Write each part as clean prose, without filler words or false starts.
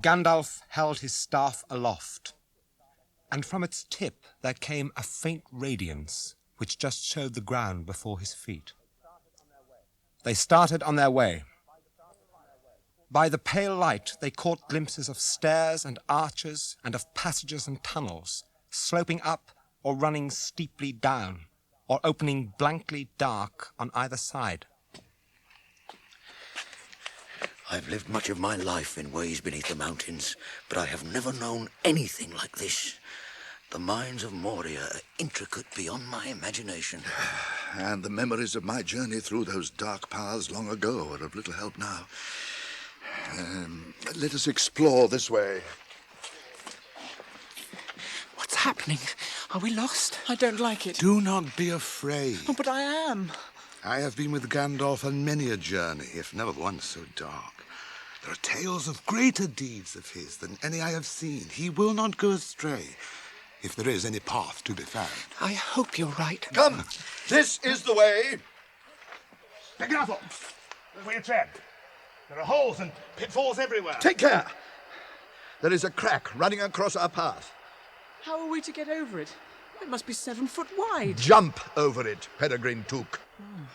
Gandalf held his staff aloft, and from its tip there came a faint radiance which just showed the ground before his feet. They started on their way. By the pale light they caught glimpses of stairs and arches and of passages and tunnels, sloping up or running steeply down, or opening blankly dark on either side. I've lived much of my life in ways beneath the mountains, but I have never known anything like this. The mines of Moria are intricate beyond my imagination. And the memories of my journey through those dark paths long ago are of little help now. Let us explore this way. What's happening? Are we lost? I don't like it. Do not be afraid. Oh, but I am. I have been with Gandalf on many a journey, if never one so dark. There are tales of greater deeds of his than any I have seen. He will not go astray, if there is any path to be found. I hope you're right. Come, this is the way. Be careful. There's where you tread. There are holes and pitfalls everywhere. Take care. There is a crack running across our path. How are we to get over it? It must be 7 foot wide. Jump over it, Peregrine Took. Oh.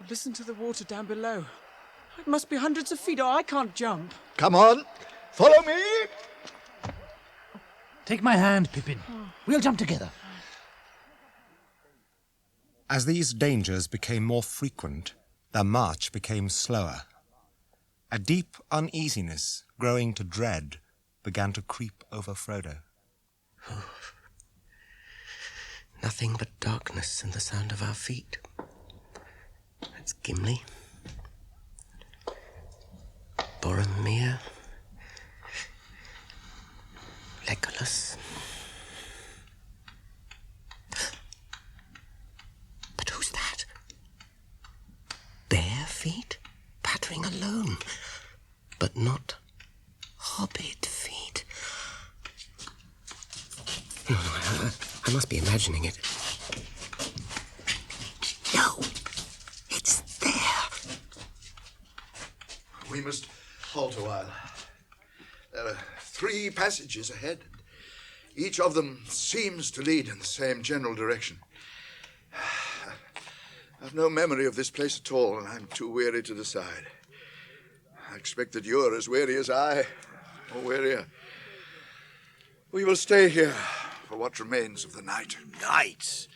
Listen to the water down below. It must be hundreds of feet, or I can't jump. Come on, follow me. Take my hand, Pippin. We'll jump together. As these dangers became more frequent, their march became slower. A deep uneasiness, growing to dread, began to creep over Frodo. Nothing but darkness and the sound of our feet. That's Gimli. Boromir. Legolas. But who's that? Bare feet? Pattering alone. But not hobbit feet. No, I must be imagining it. No, it's there. We must halt a while. There are 3 passages ahead. Each of them seems to lead in the same general direction. I've no memory of this place at all, and I'm too weary to decide. I expect that you're as weary as I, or wearier. We will stay here for what remains of the night. Night.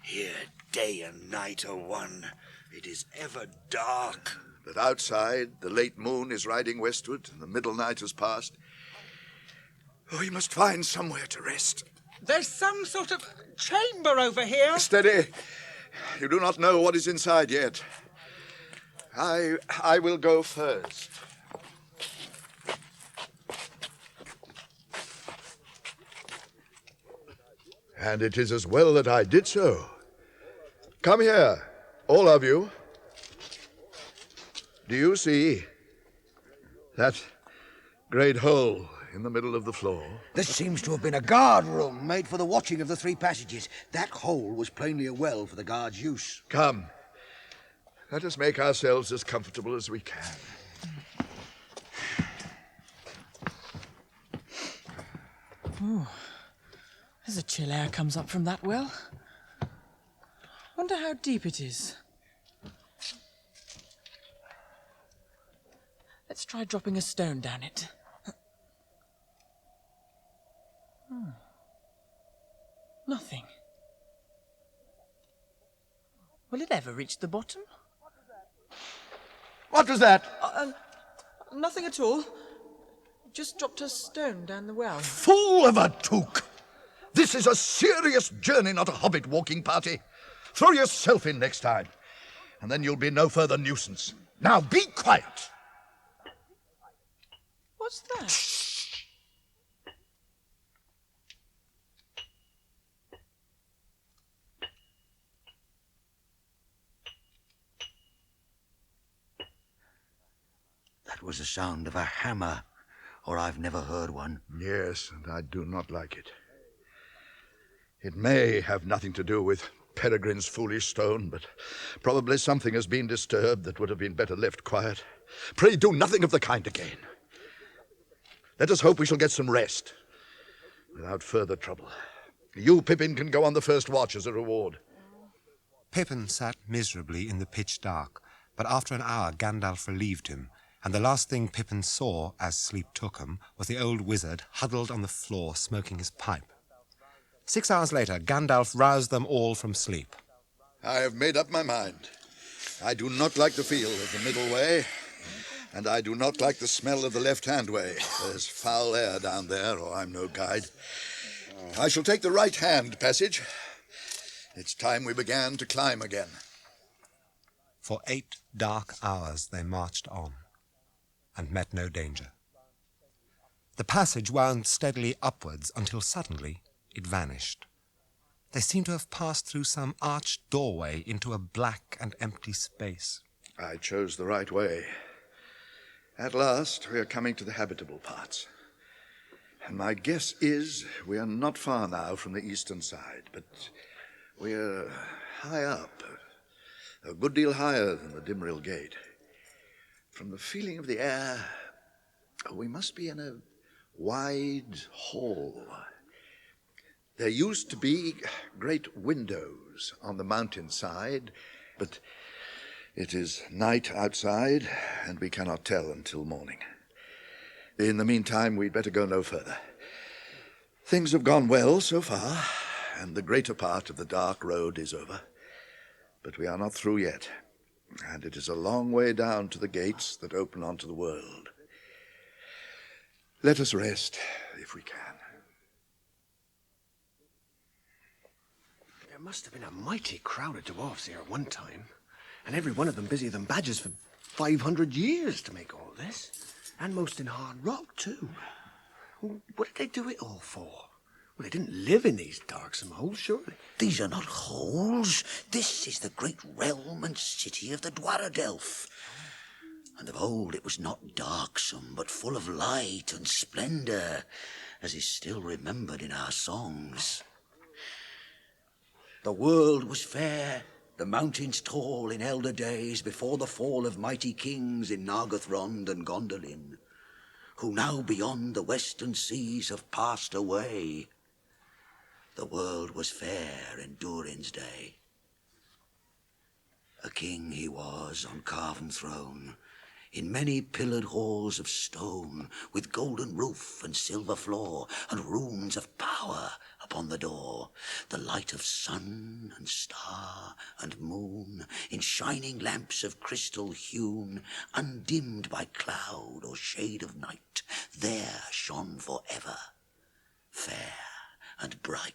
Here day and night are one. It is ever dark. But outside, the late moon is riding westward, and the middle night has passed. We must find somewhere to rest. There's some sort of chamber over here. Steady. You do not know what is inside yet. I will go first. And it is as well that I did so. Come here, all of you. Do you see that great hole in the middle of the floor? This seems to have been a guard room made for the watching of the 3 passages. That hole was plainly a well for the guards' use. Come, let us make ourselves as comfortable as we can. Ooh, there's a chill air comes up from that well. Wonder how deep it is. Let's try dropping a stone down it. Nothing. Will it ever reach the bottom? What was that? Nothing at all. Just dropped a stone down the well. Fool of a Took! This is a serious journey, not a hobbit walking party. Throw yourself in next time, and then you'll be no further nuisance. Now be quiet. What's that? That was the sound of a hammer, or I've never heard one. Yes, and I do not like it. It may have nothing to do with Peregrine's foolish stone, but probably something has been disturbed that would have been better left quiet. Pray do nothing of the kind again. Let us hope we shall get some rest without further trouble. You, Pippin, can go on the first watch as a reward. Pippin sat miserably in the pitch dark, but after an hour Gandalf relieved him, and the last thing Pippin saw, as sleep took him, was the old wizard huddled on the floor smoking his pipe. 6 hours later, Gandalf roused them all from sleep. I have made up my mind. I do not like the feel of the middle way, and I do not like the smell of the left-hand way. There's foul air down there, or I'm no guide. I shall take the right-hand passage. It's time we began to climb again. For 8 dark hours they marched on, and met no danger. The passage wound steadily upwards until suddenly it vanished. They seemed to have passed through some arched doorway into a black and empty space. I chose the right way. At last, we are coming to the habitable parts. And my guess is we are not far now from the eastern side, but we're high up, a good deal higher than the Dimrill Gate. From the feeling of the air, we must be in a wide hall. There used to be great windows on the mountainside, but it is night outside, and we cannot tell until morning. In the meantime, we'd better go no further. Things have gone well so far, and the greater part of the dark road is over. But we are not through yet, and it is a long way down to the gates that open onto the world. Let us rest, if we can. There must have been a mighty crowd of dwarfs here at one time, and every one of them busier than badgers for 500 years to make all this, and most in hard rock, too. What did they do it all for? Well, they didn't live in these darksome holes, surely. These are not holes. This is the great realm and city of the Dwaradelf. And of old it was not darksome, but full of light and splendour, as is still remembered in our songs. The world was fair, the mountains tall in elder days, before the fall of mighty kings in Nargothrond and Gondolin, who now beyond the western seas have passed away. The world was fair in Durin's day. A king he was on carven throne, in many pillared halls of stone, with golden roof and silver floor, and runes of power upon the door. The light of sun and star and moon, in shining lamps of crystal hewn, undimmed by cloud or shade of night, there shone forever, fair and bright.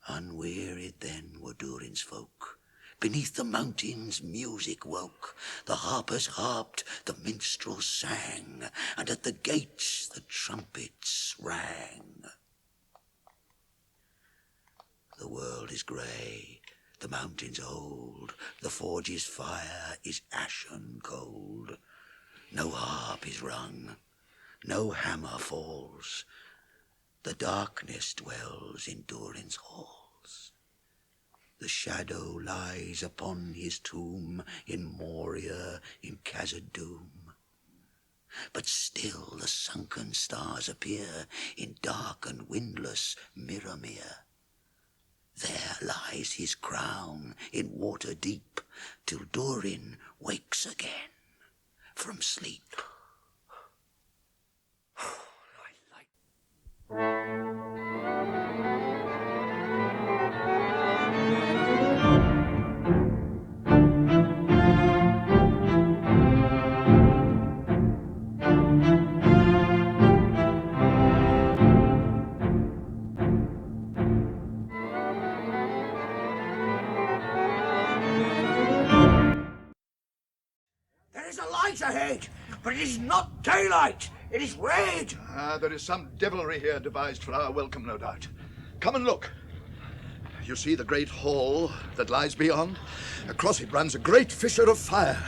Unwearied then were Durin's folk. Beneath the mountains music woke. The harpers harped, the minstrels sang, and at the gates the trumpets rang. The world is grey, the mountains old, the forge's fire is ashen cold. No harp is rung, no hammer falls. The darkness dwells in Durin's halls. The shadow lies upon his tomb in Moria, in Khazad-dûm. But still the sunken stars appear in dark and windless Mirrormere. There lies his crown in water deep, till Durin wakes again from sleep. There is a light ahead, but it is not daylight. It is red. There is some devilry here devised for our welcome, no doubt. Come and look. You see the great hall that lies beyond? Across it runs a great fissure of fire.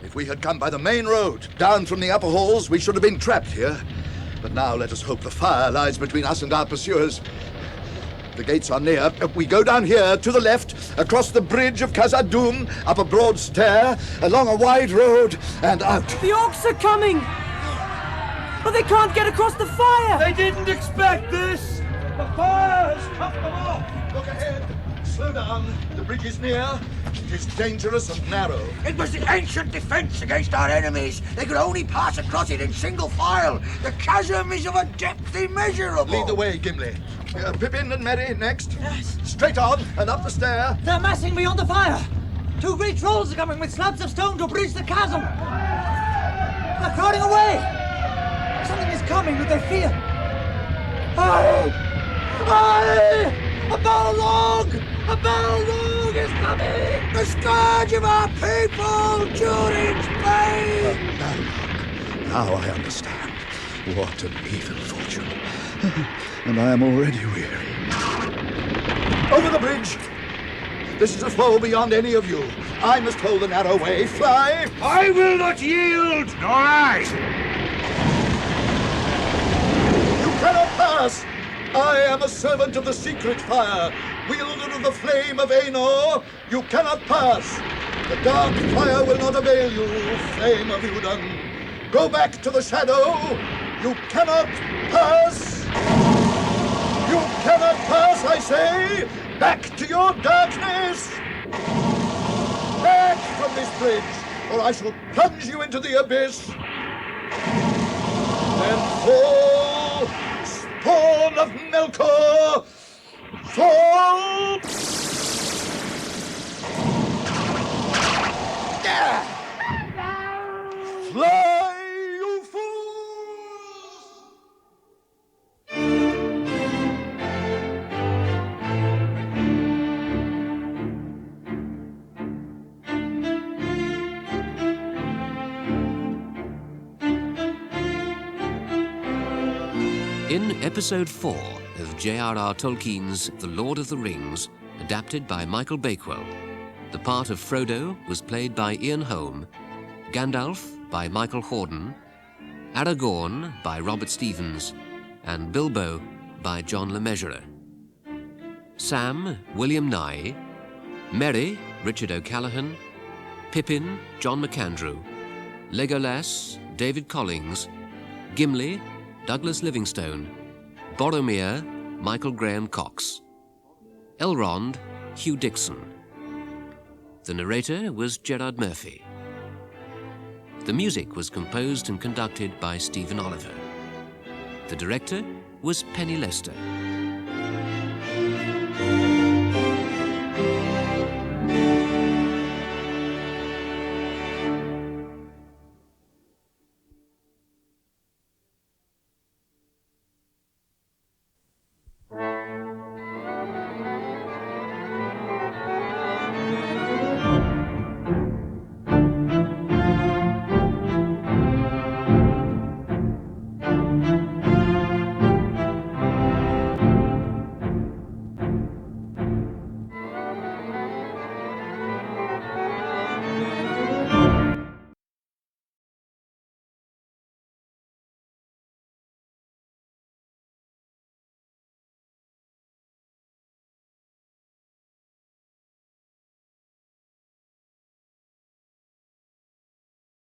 If we had come by the main road, down from the upper halls, we should have been trapped here. But now let us hope the fire lies between us and our pursuers. The gates are near. We go down here, to the left, across the bridge of Khazad-dûm, up a broad stair, along a wide road, and out. The orcs are coming! they can't get across the fire! They didn't expect this! The fire has cut them off! Look ahead. Slow down. The bridge is near. It is dangerous and narrow. It was the ancient defense against our enemies. They could only pass across it in single file. The chasm is of a depth immeasurable. Lead the way, Gimli. Pippin and Merry next. Yes. Straight on and up the stair. They're massing beyond the fire. 2 great trolls are coming with slabs of stone to bridge the chasm. They're crowding away. Something is coming with their fear. Aye! A Balrog! A Balrog is coming! The scourge of our people, Durin's Bane! Now I understand. What an evil fortune. And I am already weary. Over the bridge! This is a foe beyond any of you. I must hold the narrow way. Fly! I will not yield, nor I. You cannot pass! I am a servant of the secret fire, wielder of the flame of Aenor. You cannot pass. The dark fire will not avail you, flame of Udun. Go back to the shadow. You cannot pass. You cannot pass, I say. Back to your darkness. Back from this bridge, or I shall plunge you into the abyss. Then fall, spawn of Melkor, fall! Fly, you fools! In Episode 4 of J.R.R. Tolkien's The Lord of the Rings, adapted by Michael Bakewell, the part of Frodo was played by Ian Holm, Gandalf by Michael Hordern, Aragorn by Robert Stevens, and Bilbo by John Le Mesurier. Sam, William Nighy, Merry, Richard O'Callaghan, Pippin, John McAndrew, Legolas, David Collings, Gimli, Douglas Livingstone, Boromir, Michael Graham Cox, Elrond, Hugh Dixon. The narrator was Gerard Murphy. The music was composed and conducted by Stephen Oliver. The director was Penny Lester.